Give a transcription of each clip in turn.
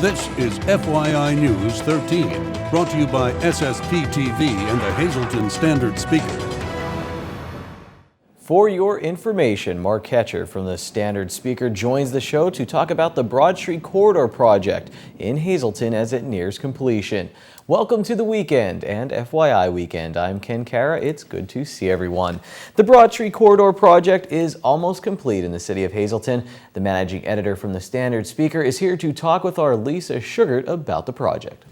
This is FYI News 13, brought to you by SSPTV and the Hazleton Standard Speaker. For your information, Mark Ketcher from the Standard Speaker joins the show to talk about the Broad Street Corridor project in Hazleton as it nears completion. Welcome to the weekend and FYI weekend. I'm Ken Cara. It's good to see everyone. The Broad Street Corridor project is almost complete in the city of Hazleton. The managing editor from the Standard Speaker is here to talk with our Lisa Sugart about the project.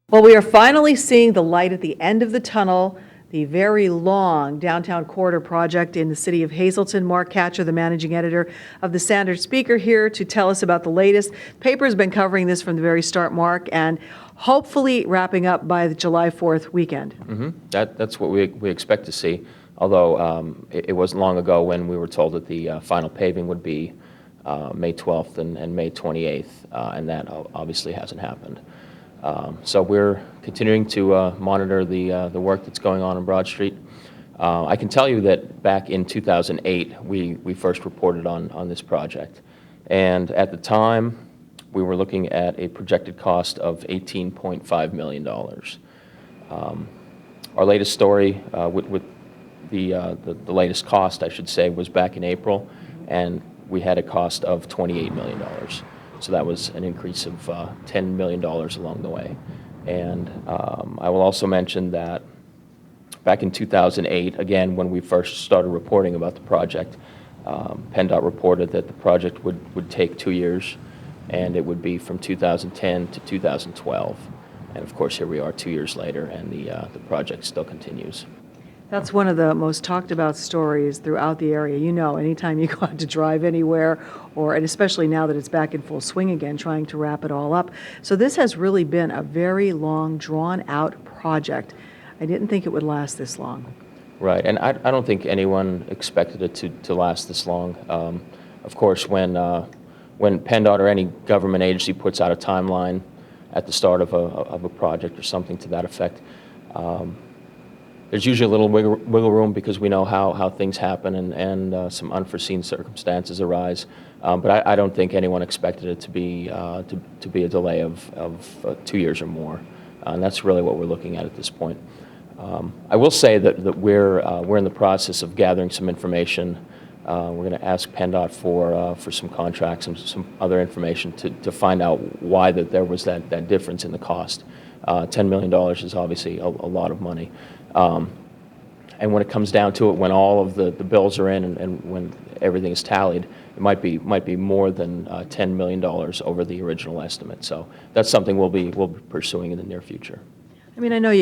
Well, we are finally seeing the light at the end of the tunnel. The very long downtown corridor project in the city of Hazleton. Mark Ketcher, the managing editor of the Standard Speaker, here to tell us about the latest. The paper has been covering this from the very start, Mark, and hopefully wrapping up by the July 4th weekend. That's what we expect to see, although it wasn't long ago when we were told that the final paving would be May 12th and May 28th, and that obviously hasn't happened. So we're continuing to monitor the work that's going on Broad Street. I can tell you that back in 2008, we first reported on this project. And at the time, we were looking at a projected cost of $18.5 million. Our latest story with the latest cost, I should say, was back in April, and we had a cost of $28 million. So that was an increase of $10 million along the way. And I will also mention that back in 2008, again, when we first started reporting about the project, PennDOT reported that the project would take 2 years, and it would be from 2010 to 2012. And of course, here we are 2 years later, and the project still continues. That's one of the most talked about stories throughout the area. You know, anytime you go out to drive anywhere, and especially now that it's back in full swing again, trying to wrap it all up. So this has really been a very long, drawn-out project. I didn't think it would last this long. Right, and I don't think anyone expected it to last this long. Of course, when PennDOT or any government agency puts out a timeline at the start of a project or something to that effect, there's usually a little wiggle room because we know how things happen and some unforeseen circumstances arise. But I don't think anyone expected it to be a delay of 2 years or more, and that's really what we're looking at this point. I will say that we're in the process of gathering some information. We're going to ask PennDOT for some contracts and some other information to find out why there was that difference in the cost. $10 million is obviously a lot of money. And when it comes down to it, when all of the bills are in and when everything is tallied, it might be more than $10 million over the original estimate. So that's something we'll be pursuing in the near future. I mean, I know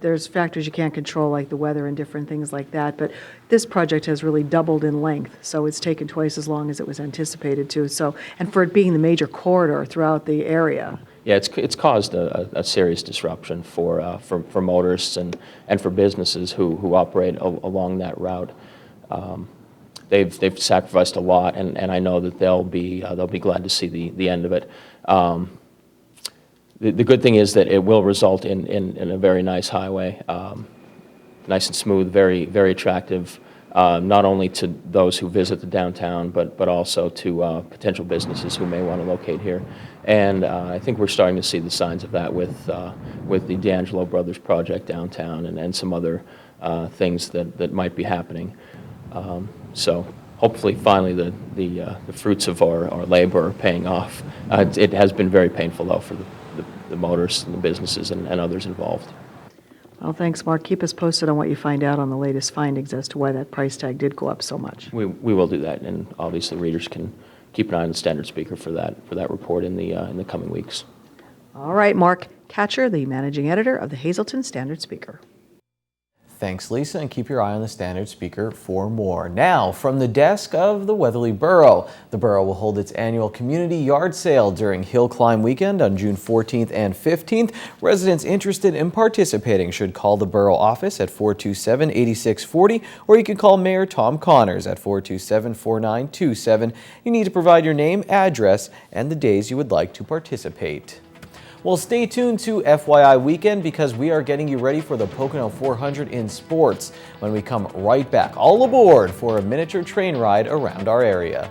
there's factors you can't control, like the weather and different things like that, but this project has really doubled in length, so it's taken twice as long as it was anticipated to. So, and for it being the major corridor throughout the area. Yeah, it's caused a serious disruption for motorists and for businesses who operate along that route. They've sacrificed a lot, and I know that they'll be glad to see the end of it. The good thing is that it will result in a very nice highway, nice and smooth, very very attractive, not only to those who visit the downtown, but also to potential businesses who may want to locate here. And I think we're starting to see the signs of that with the D'Angelo Brothers project downtown and some other things that might be happening. So hopefully, finally, the fruits of our labor are paying off. It has been very painful, though, for the motorists and the businesses and others involved. Well, thanks, Mark. Keep us posted on what you find out on the latest findings as to why that price tag did go up so much. We will do that, and obviously readers can keep an eye on the Standard Speaker for that report in the coming weeks. All right, Mark Ketcher, the managing editor of the Hazleton Standard Speaker. Thanks, Lisa, and keep your eye on the Standard Speaker for more. Now, from the desk of the Weatherly Borough, the borough will hold its annual community yard sale during Hill Climb Weekend on June 14th and 15th. Residents interested in participating should call the borough office at 427-8640, or you can call Mayor Tom Connors at 427-4927. You need to provide your name, address, and the days you would like to participate. Well, stay tuned to FYI Weekend because we are getting you ready for the Pocono 400 in sports when we come right back. All aboard for a miniature train ride around our area.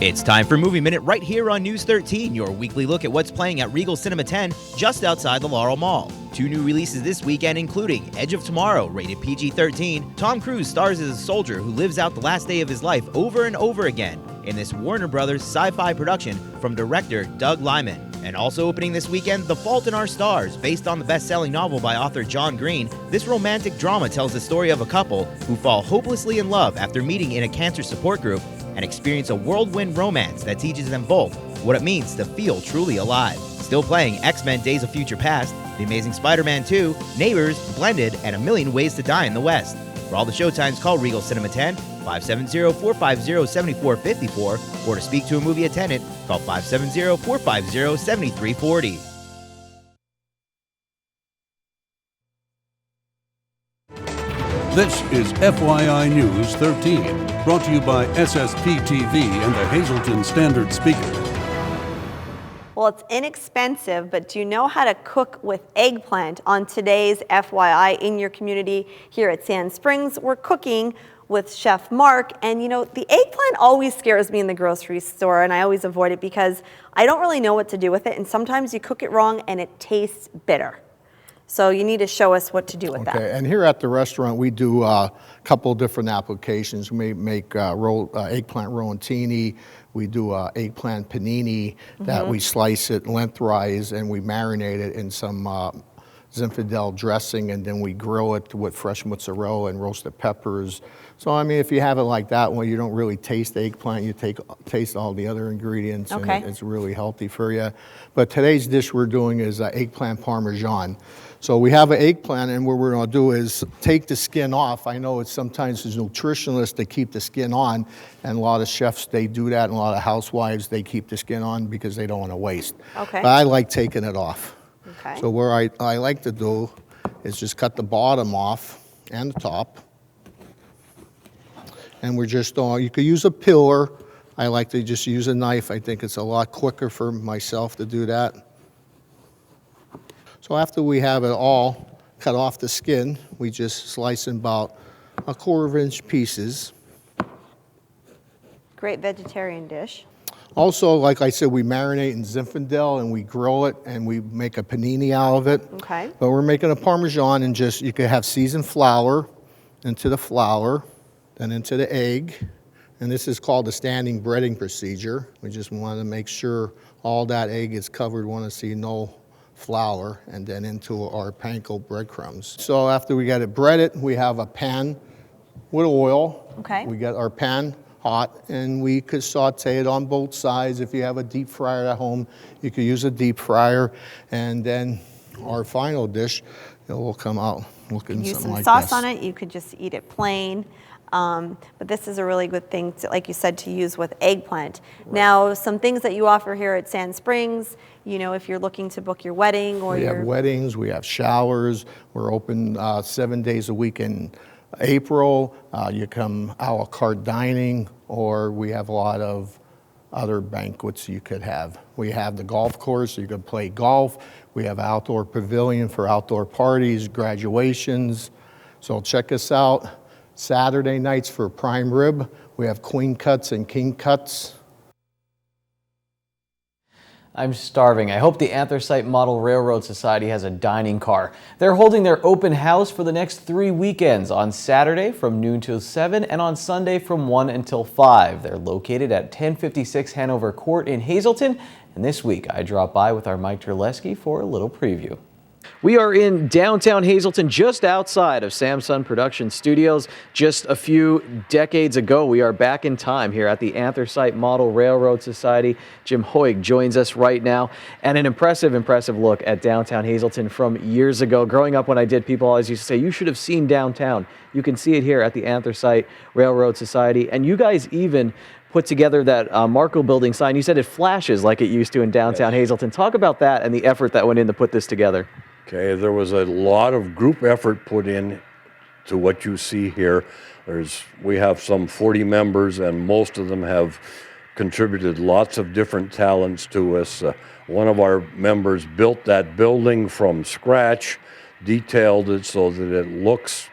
It's time for Movie Minute right here on News 13, your weekly look at what's playing at Regal Cinema 10 just outside the Laurel Mall. 2 new releases this weekend including Edge of Tomorrow, rated PG-13. Tom Cruise stars as a soldier who lives out the last day of his life over and over again in this Warner Brothers sci-fi production from director Doug Liman. And also opening this weekend, The Fault in Our Stars, based on the best-selling novel by author John Green. This romantic drama tells the story of a couple who fall hopelessly in love after meeting in a cancer support group and experience a whirlwind romance that teaches them both what it means to feel truly alive. Still playing X-Men Days of Future Past, The Amazing Spider-Man 2, Neighbors, Blended, and A Million Ways to Die in the West. For all the showtimes, call Regal Cinema 10, 570-450-7454, or to speak to a movie attendant, call 570-450-7340. This is FYI News 13, brought to you by SSPTV and the Hazleton Standard Speaker. Well, it's inexpensive, but do you know how to cook with eggplant? On today's FYI in your community here at Sand Springs, we're cooking with Chef Mark. And you know, the eggplant always scares me in the grocery store, and I always avoid it because I don't really know what to do with it. And sometimes you cook it wrong and it tastes bitter. So you need to show us what to do with that. Okay, and here at the restaurant, we do a couple different applications. We make eggplant rollatini. We do eggplant panini that we slice it lengthwise and we marinate it in some Zinfandel dressing, and then we grill it with fresh mozzarella and roasted peppers. So I mean, if you have it like that, well, you don't really taste the eggplant. You taste all the other ingredients, and it's really healthy for you. But today's dish we're doing is eggplant parmesan. So we have an eggplant, and what we're going to do is take the skin off. I know it's sometimes there's nutritionists that keep the skin on, and a lot of chefs, they do that, and a lot of housewives, they keep the skin on because they don't want to waste. Okay. But I like taking it off. Okay. So what I like to do is just cut the bottom off and the top. And we're just you could use a peeler. I like to just use a knife. I think it's a lot quicker for myself to do that. So after we have it all cut off the skin, we just slice in about 1/4 inch pieces. Great vegetarian dish. Also, like I said, we marinate in Zinfandel and we grill it and we make a panini out of it. Okay. But we're making a Parmesan, and just, you could have seasoned flour into the flour, then into the egg. And this is called the standing breading procedure. We just want to make sure all that egg is covered. We want to see no flour, and then into our panko breadcrumbs. So after we get it breaded, we have a pan with oil. Okay. We get our pan hot, and we could saute it on both sides. If you have a deep fryer at home, you could use a deep fryer. And then our final dish, it will come out looking Use something some like sauce this. on it. You could just eat it plain. But this is a really good thing, like you said, to use with eggplant. Right. Now, some things that you offer here at Sand Springs, you know, if you're looking to book your wedding or we have weddings, we have showers. We're open 7 days a week in April. You come a la carte dining, or we have a lot of other banquets you could have. We have the golf course, so you could play golf. We have outdoor pavilion for outdoor parties, graduations. So check us out. Saturday nights for prime rib. We have queen cuts and king cuts. I'm starving. I hope the Anthracite Model Railroad Society has a dining car. They're holding their open house for the next 3 weekends, on Saturday from noon till 7 and on Sunday from 1 until 5. They're located at 1056 Hanover Court in Hazleton. And this week I dropped by with our Mike Terleski for a little preview. We are in downtown Hazleton, just outside of Samsung Production Studios. Just a few decades ago, we are back in time here at the Anthracite Model Railroad Society. Jim Hoig joins us right now, and an impressive look at downtown Hazleton from years ago. Growing up when I did, people always used to say, you should have seen downtown. You can see it here at the Anthracite Railroad Society, and you guys even put together that Marco Building sign. You said it flashes like it used to in downtown Hazleton. Talk about that and the effort that went in to put this together. Okay, there was a lot of group effort put in to what you see here. We have some 40 members, and most of them have contributed lots of different talents to us. One of our members built that building from scratch, detailed it so that it looks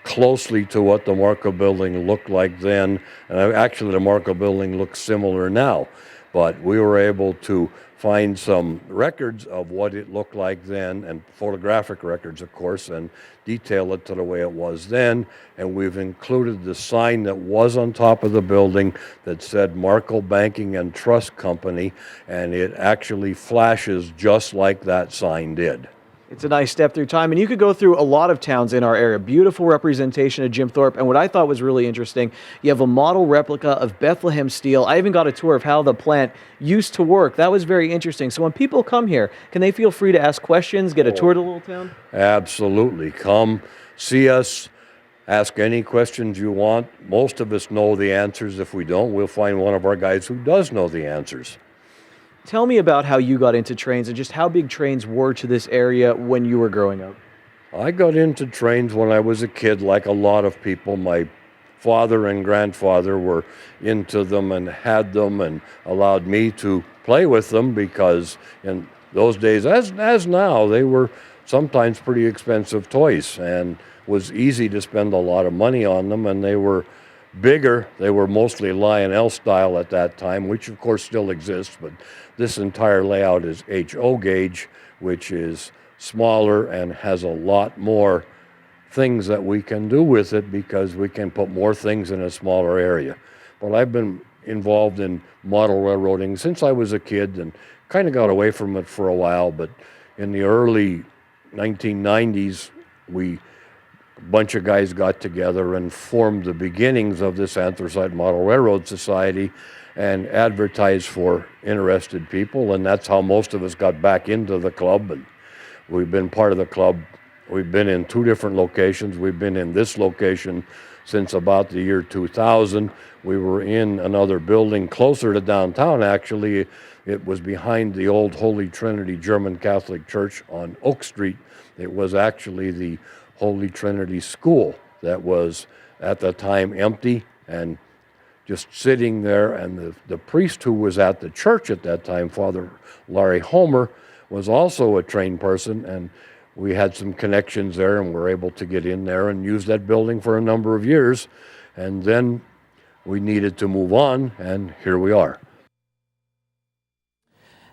closely to what the Marco building looked like then, and actually the Marco building looks similar now, but we were able to find some records of what it looked like then, and photographic records, of course, and detail it to the way it was then. And we've included the sign that was on top of the building that said Marco Banking and Trust Company, and it actually flashes just like that sign did. It's a nice step through time, and you could go through a lot of towns in our area. Beautiful representation of Jim Thorpe, and what I thought was really interesting, you have a model replica of Bethlehem Steel. I even got a tour of how the plant used to work. That was very interesting. So when people come here, can they feel free to ask questions, get a tour of the little town? Absolutely. Come see us. Ask any questions you want. Most of us know the answers. If we don't, we'll find one of our guys who does know the answers. Tell me about how you got into trains and just how big trains were to this area when you were growing up. I got into trains when I was a kid, like a lot of people. My father and grandfather were into them and had them and allowed me to play with them, because in those days, as now, they were sometimes pretty expensive toys, and was easy to spend a lot of money on them, and they were bigger. They were mostly Lionel style at that time, which of course still exists, but this entire layout is HO gauge, which is smaller and has a lot more things that we can do with it, because we can put more things in a smaller area. But I've been involved in model railroading since I was a kid, and kind of got away from it for a while, but in the early 1990s, a bunch of guys got together and formed the beginnings of this Anthracite Model Railroad Society and advertised for interested people, and that's how most of us got back into the club. And we've been part of the club. We've been in 2 different locations. We've been in this location since about the year 2000. We were in another building closer to downtown, actually. It was behind the old Holy Trinity German Catholic Church on Oak Street. It was actually the Holy Trinity School that was at the time empty and just sitting there, and the priest who was at the church at that time, Father Larry Homer, was also a trained person, and we had some connections there and were able to get in there and use that building for a number of years, and then we needed to move on, and here we are.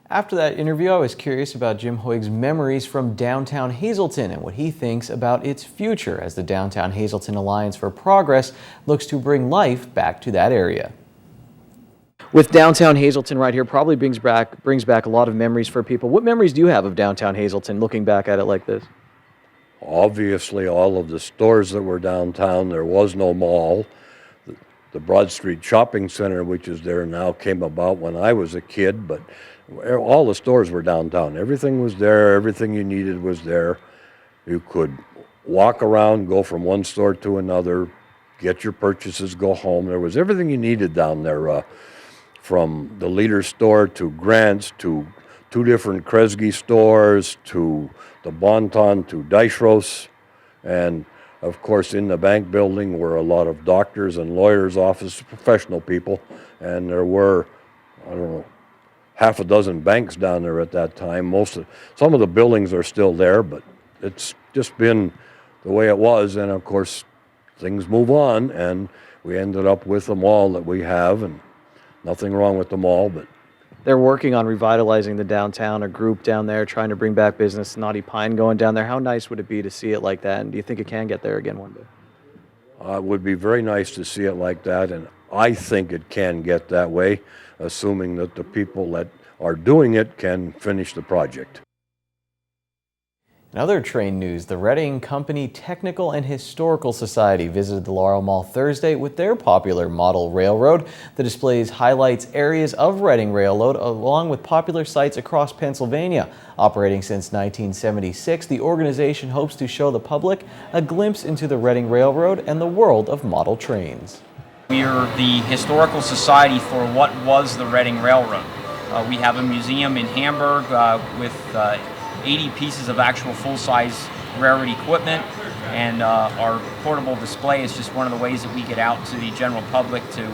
After that interview, I was curious about Jim Hoig's memories from downtown Hazleton and what he thinks about its future as the Downtown Hazleton Alliance for Progress looks to bring life back to that area. With downtown Hazleton right here, probably brings back a lot of memories for people. What memories do you have of downtown Hazleton, looking back at it like this? Obviously, all of the stores that were downtown. There was no mall. The Broad Street Shopping Center, which is there now, came about when I was a kid, but all the stores were downtown. Everything was there. Everything you needed was there. You could walk around, go from one store to another, get your purchases, go home. There was everything you needed down there, from the Leader store to Grant's to 2 different Kresge stores to the Bonton to Deichros. And of course, in the bank building were a lot of doctors and lawyers' offices, professional people, and there were, I don't know, half a dozen banks down there at that time. Some of the buildings are still there, but it's just been the way it was. And of course, things move on, and we ended up with the mall that we have, and nothing wrong with the mall, but They're working on revitalizing the downtown, a group down there trying to bring back business. Knotty Pine going down there. How nice would it be to see it like that? And do you think it can get there again one day? it would be very nice to see it like that, and I think it can get that way, assuming that the people that are doing it can finish the project. In other train news, the Reading Company Technical and Historical Society visited the Laurel Mall Thursday with their popular model railroad. The displays highlights areas of Reading Railroad along with popular sites across Pennsylvania. Operating since 1976, the organization hopes to show the public a glimpse into the Reading Railroad and the world of model trains. We are the historical society for what was the Reading Railroad. We have a museum in Hamburg with 80 pieces of actual full-size railroad equipment, and our portable display is just one of the ways that we get out to the general public to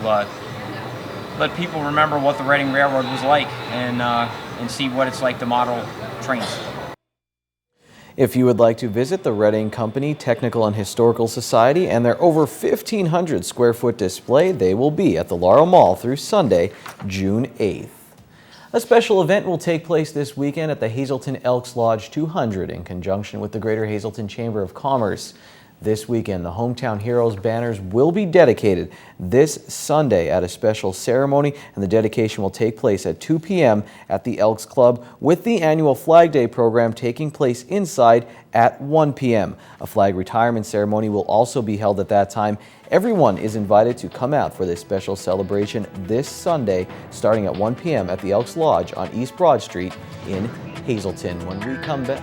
let people remember what the Reading Railroad was like and see what it's like to model trains. If you would like to visit the Reading Company Technical and Historical Society and their over 1,500 square foot display, they will be at the Laurel Mall through Sunday, June 8th. A special event will take place this weekend at the Hazleton Elks Lodge 200 in conjunction with the Greater Hazleton Chamber of Commerce. This weekend, the Hometown Heroes banners will be dedicated this Sunday at a special ceremony, and the dedication will take place at 2 p.m. at the Elks Club, with the annual Flag Day program taking place inside at 1 p.m. A flag retirement ceremony will also be held at that time. Everyone is invited to come out for this special celebration this Sunday, starting at 1 p.m. at the Elks Lodge on East Broad Street in Hazleton. When we come back,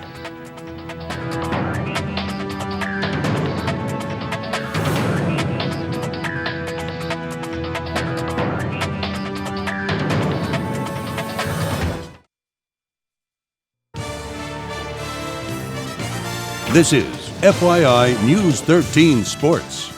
This is FYI News 13 Sports.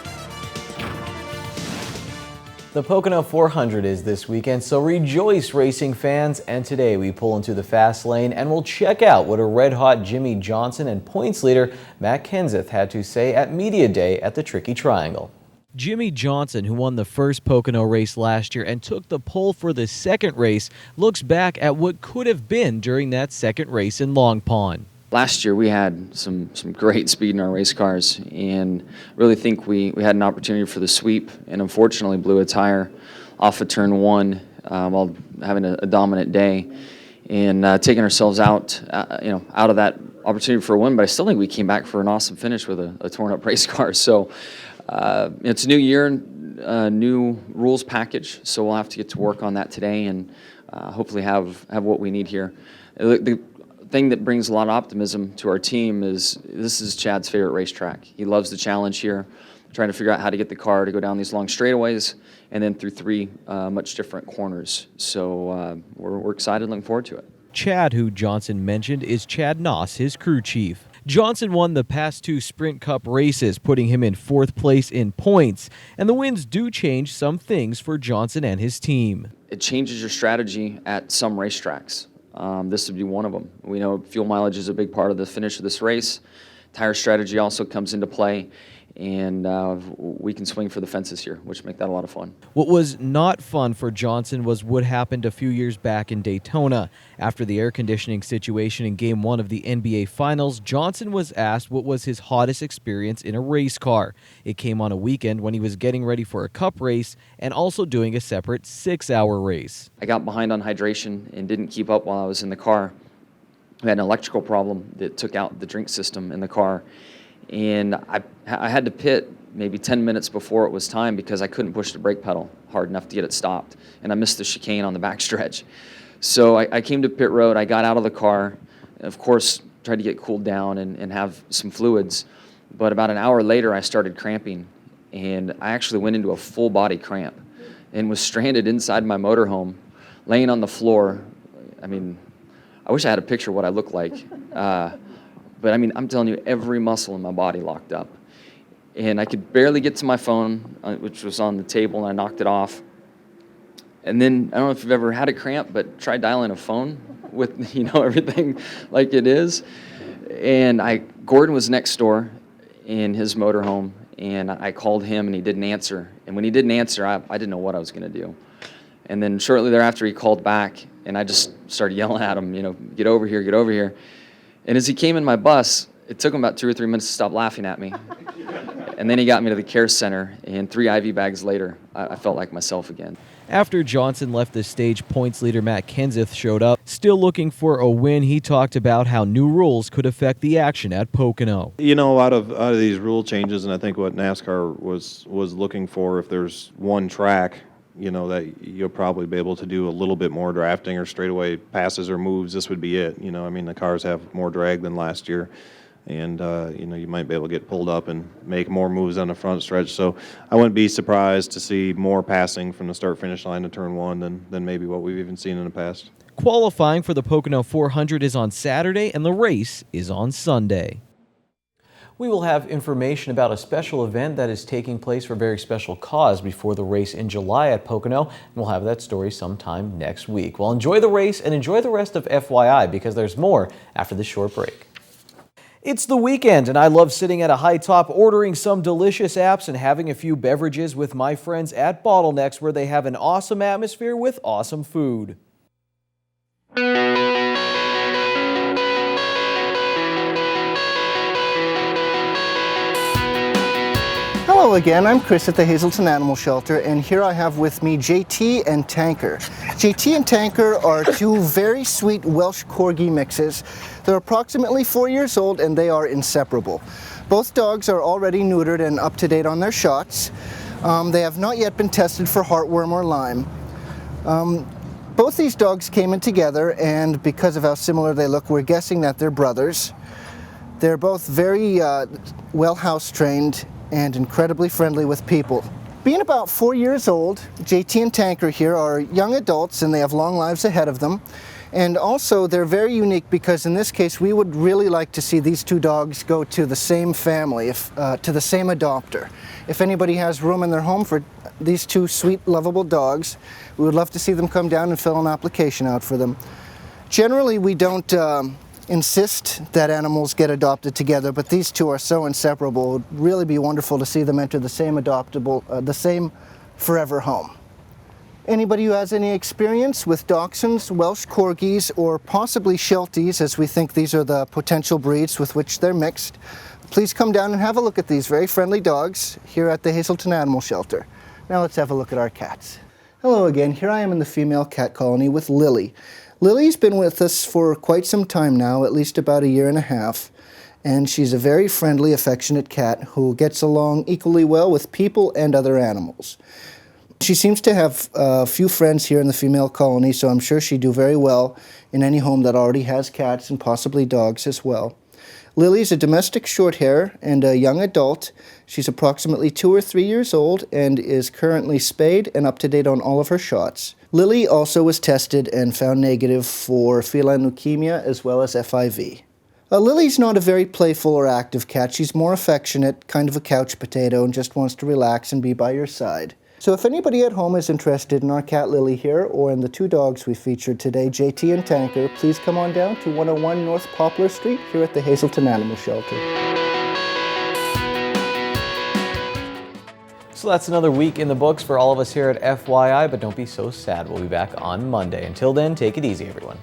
the Pocono 400 is this weekend, so rejoice, racing fans. And today we pull into the fast lane and we'll check out what a red-hot Jimmy Johnson and points leader Matt Kenseth had to say at Media Day at the Tricky Triangle. Jimmy Johnson, who won the first Pocono race last year and took the pole for the second race, looks back at what could have been during that second race in Long Pond. Last year we had some great speed in our race cars, and really think we had an opportunity for the sweep, and unfortunately blew a tire off of turn one while having a dominant day, and taking ourselves out out of that opportunity for a win. But I still think we came back for an awesome finish with a torn up race car. So it's a new year, new rules package, so we'll have to get to work on that today, and hopefully have what we need here. The thing that brings a lot of optimism to our team is this is Chad's favorite racetrack. He loves the challenge here, trying to figure out how to get the car to go down these long straightaways and then through three much different corners. So we're excited, looking forward to it. Chad, who Johnson mentioned, is Chad Noss, his crew chief. Johnson won the past two Sprint Cup races, putting him in 4th place in points, and the wins do change some things for Johnson and his team. It changes your strategy at some racetracks. This would be one of them. We know fuel mileage is a big part of the finish of this race. Tire strategy also comes into play, and we can swing for the fences here, which make that a lot of fun. What was not fun for Johnson was what happened a few years back in Daytona. After the air conditioning situation in Game 1 of the NBA Finals, Johnson was asked what was his hottest experience in a race car. It came on a weekend when he was getting ready for a cup race and also doing a separate 6-hour race. I got behind on hydration and didn't keep up while I was in the car. We had an electrical problem that took out the drink system in the car, and I had to pit maybe 10 minutes before it was time because I couldn't push the brake pedal hard enough to get it stopped, and I missed the chicane on the backstretch. So I came to pit road, I got out of the car, and of course tried to get cooled down and have some fluids, but about an hour later I started cramping, and I actually went into a full body cramp and was stranded inside my motorhome, laying on the floor. I mean, I wish I had a picture of what I looked like. But I mean, I'm telling you, every muscle in my body locked up. And I could barely get to my phone, which was on the table, and I knocked it off. And then, I don't know if you've ever had a cramp, but try dialing a phone with, everything like it is. And Gordon was next door in his motorhome, and I called him, and he didn't answer. And when he didn't answer, I didn't know what I was going to do. And then shortly thereafter, he called back, and I just started yelling at him, get over here, get over here. And as he came in my bus, it took him about 2 or 3 minutes to stop laughing at me. And then he got me to the care center, and 3 IV bags later, I felt like myself again. After Johnson left the stage, points leader Matt Kenseth showed up. Still looking for a win, he talked about how new rules could affect the action at Pocono. Out of these rule changes, and I think what NASCAR was looking for, if there's one track, that you'll probably be able to do a little bit more drafting or straightaway passes or moves, this would be it. The cars have more drag than last year, and you might be able to get pulled up and make more moves on the front stretch. So I wouldn't be surprised to see more passing from the start-finish line to turn one than maybe what we've even seen in the past. Qualifying for the Pocono 400 is on Saturday, and the race is on Sunday. We will have information about a special event that is taking place for a very special cause before the race in July at Pocono, and we'll have that story sometime next week. Well, enjoy the race and enjoy the rest of FYI, because there's more after this short break. It's the weekend, and I love sitting at a high top, ordering some delicious apps and having a few beverages with my friends at Bottlenecks, where they have an awesome atmosphere with awesome food. Hello again, I'm Chris at the Hazleton Animal Shelter, and here I have with me JT and Tanker. JT and Tanker are two very sweet Welsh Corgi mixes. They're approximately 4 years old and they are inseparable. Both dogs are already neutered and up to date on their shots. They have not yet been tested for heartworm or Lyme. Both these dogs came in together, and because of how similar they look, we're guessing that they're brothers. They're both very well house trained and incredibly friendly with people. Being about 4 years old, JT and Tanker here are young adults and they have long lives ahead of them. And also they're very unique because in this case we would really like to see these two dogs go to the same family, to the same adopter. If anybody has room in their home for these two sweet, lovable dogs, we would love to see them come down and fill an application out for them. Generally we don't insist that animals get adopted together, but these two are so inseparable. It would really be wonderful to see them enter the same the same forever home. Anybody who has any experience with Dachshunds, Welsh Corgis, or possibly Shelties, as we think these are the potential breeds with which they're mixed, please come down and have a look at these very friendly dogs here at the Hazleton Animal Shelter. Now let's have a look at our cats. Hello again, here I am in the female cat colony with Lily. Lily's been with us for quite some time now, at least about 1.5 years, and she's a very friendly, affectionate cat who gets along equally well with people and other animals. She seems to have a few friends here in the female colony, so I'm sure she'd do very well in any home that already has cats and possibly dogs as well. Lily's a domestic shorthair and a young adult. She's approximately 2 or 3 years old and is currently spayed and up to date on all of her shots. Lily also was tested and found negative for feline leukemia as well as FIV. Lily's not a very playful or active cat. She's more affectionate, kind of a couch potato, and just wants to relax and be by your side. So if anybody at home is interested in our cat Lily here, or in the two dogs we featured today, JT and Tanker, please come on down to 101 North Poplar Street here at the Hazleton Animal Shelter. So that's another week in the books for all of us here at FYI, but don't be so sad. We'll be back on Monday. Until then, take it easy, everyone.